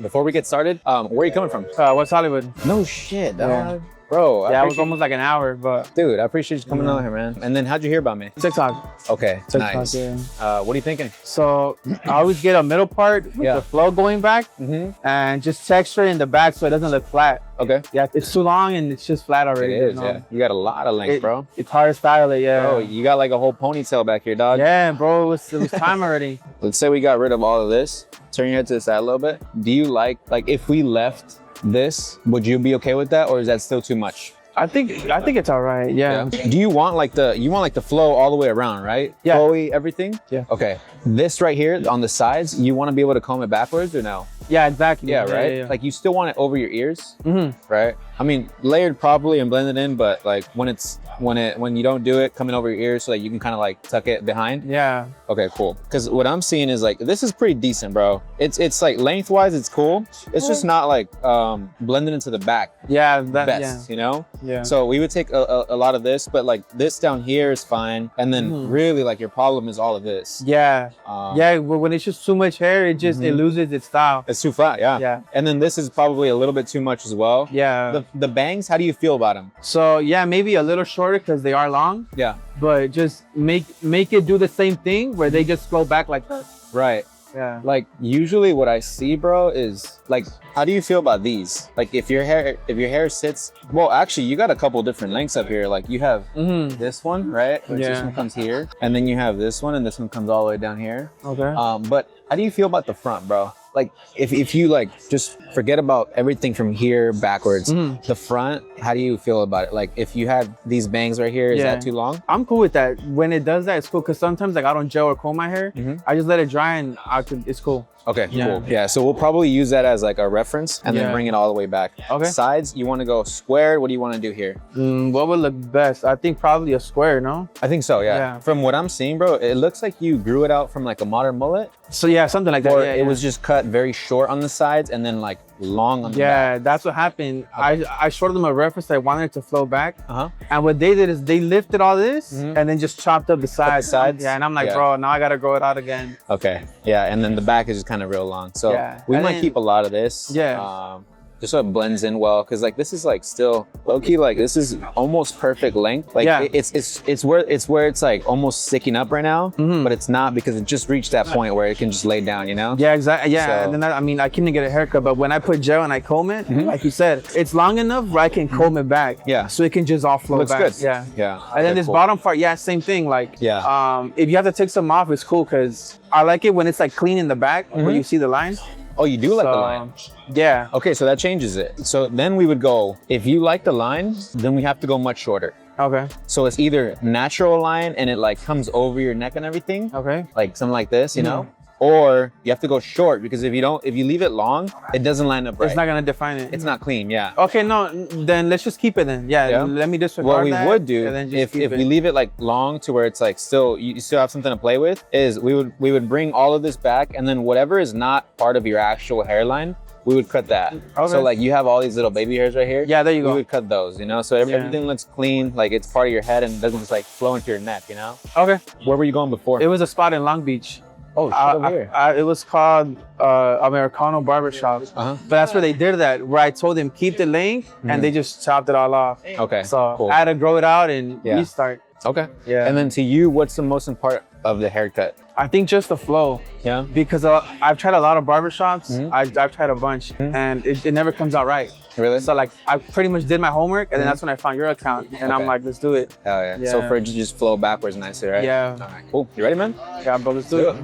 before we get started, where are you coming from? West Hollywood. No shit, dog. Yeah. Bro. Yeah, it was almost like an hour, but... Dude, I appreciate you coming out here, man. And then how'd you hear about me? TikTok. Okay, TikTok, nice. yeah. What are you thinking? So I always get a middle part with the flow going back and just texture in the back so it doesn't look flat. Okay. Yeah, it's too long and it's just flat already. It is, yeah. You got a lot of length, bro. It's hard to style it, yeah. Bro, you got like a whole ponytail back here, dog. Yeah, bro, it was time already. Let's say we got rid of all of this. Turn your head to the side a little bit. Do you like if we left this, would you be okay with that, or is that still too much? I think it's all right. Yeah. Do you want like the flow all the way around, right? Yeah. Flowy, everything? Yeah. Okay. This right here on the sides, you want to be able to comb it backwards or no? Yeah, exactly. Yeah, right? Yeah. Like you still want it over your ears, right? I mean, layered properly and blended in, but like when you don't do it, coming over your ears so that you can kind of like tuck it behind. Yeah. Okay, cool. Because what I'm seeing is like, this is pretty decent, bro. It's like lengthwise, it's cool. It's just not like blended into the back. Yeah, You know? Yeah. So we would take a lot of this, but like this down here is fine. And then really like your problem is all of this. Yeah. Yeah, but when it's just too much hair, it loses its style. It's too flat, yeah. Yeah. And then this is probably a little bit too much as well. Yeah. The bangs, how do you feel about them? So yeah, maybe a little shorter because they are long. Yeah. But just make it do the same thing where they just flow back like that. Right. Yeah. Like usually what I see, bro, is like, how do you feel about these? Like if your hair sits, well, actually you got a couple different lengths up here. Like you have this one, right? Which this one comes here. And then you have this one and this one comes all the way down here. Okay. But how do you feel about the front, bro? Like if you like just forget about everything from here backwards, the front, how do you feel about it? Like if you had these bangs right here, is that too long? I'm cool with that. When it does that, it's cool because sometimes like I don't gel or comb my hair. I just let it dry and it's cool. Okay, cool. Yeah, so we'll probably use that as like a reference and then bring it all the way back. Okay. Sides, you want to go square. What do you want to do here? What would look best? I think probably a square, no? I think so, yeah. From what I'm seeing, bro, it looks like you grew it out from like a modern mullet. So yeah, something like that. Or it was just cut very short on the sides and then like long on the back. Yeah, that's what happened. Okay. I showed them a reference. I wanted it to flow back. And what they did is they lifted all this and then just chopped up the sides. Yeah, and I'm like, bro, now I got to grow it out again. Okay, yeah, and then the back is just kind of real long. So we might keep a lot of this. Yeah. Just so it blends in well, because like this is like still low-key, like this is almost perfect length. Like it's where it's like almost sticking up right now, but it's not because it just reached that point where it can just lay down, you know? Yeah, exactly. Yeah, so, and then I mean I couldn't get a haircut, but when I put gel and I comb it, like you said, it's long enough where I can comb it back. Yeah. So it can just all flow back. Looks good. Yeah. Yeah. And then this bottom part, same thing. Like if you have to take some off, it's cool because I like it when it's like clean in the back where you see the lines. Oh, you do like the line? Yeah. Okay, so that changes it. So then we would go, if you like the line, then we have to go much shorter. Okay. So it's either natural line and it like comes over your neck and everything. Okay. Like something like this, you know? Or you have to go short because if you leave it long, it doesn't line up right. It's not gonna define it. It's not clean, yeah. Okay, no, then let's just keep it then. Yeah. Let me disregard that. What we would do if we leave it like long to where it's like you still have something to play with, is we would bring all of this back and then whatever is not part of your actual hairline, we would cut that. Okay. So like you have all these little baby hairs right here. Yeah, there you go. We would cut those, you know? So everything looks clean, like it's part of your head and doesn't just like flow into your neck, you know? Okay. Where were you going before? It was a spot in Long Beach. Oh, over here. It was called Americano Barbershop. But that's where they did that, where I told them keep the length and they just chopped it all off. Okay, so cool. I had to grow it out and restart. Okay. Yeah. And then to you, what's the most important part of the haircut? I think just the flow. Yeah. Because I've tried a lot of barbershops. I've tried a bunch and it never comes out right. Really? So like I pretty much did my homework and then that's when I found your account and I'm like, let's do it. Hell yeah. So for it to just flow backwards nicely, right? Yeah. All right, cool. You ready, man? Yeah, bro, let's do it.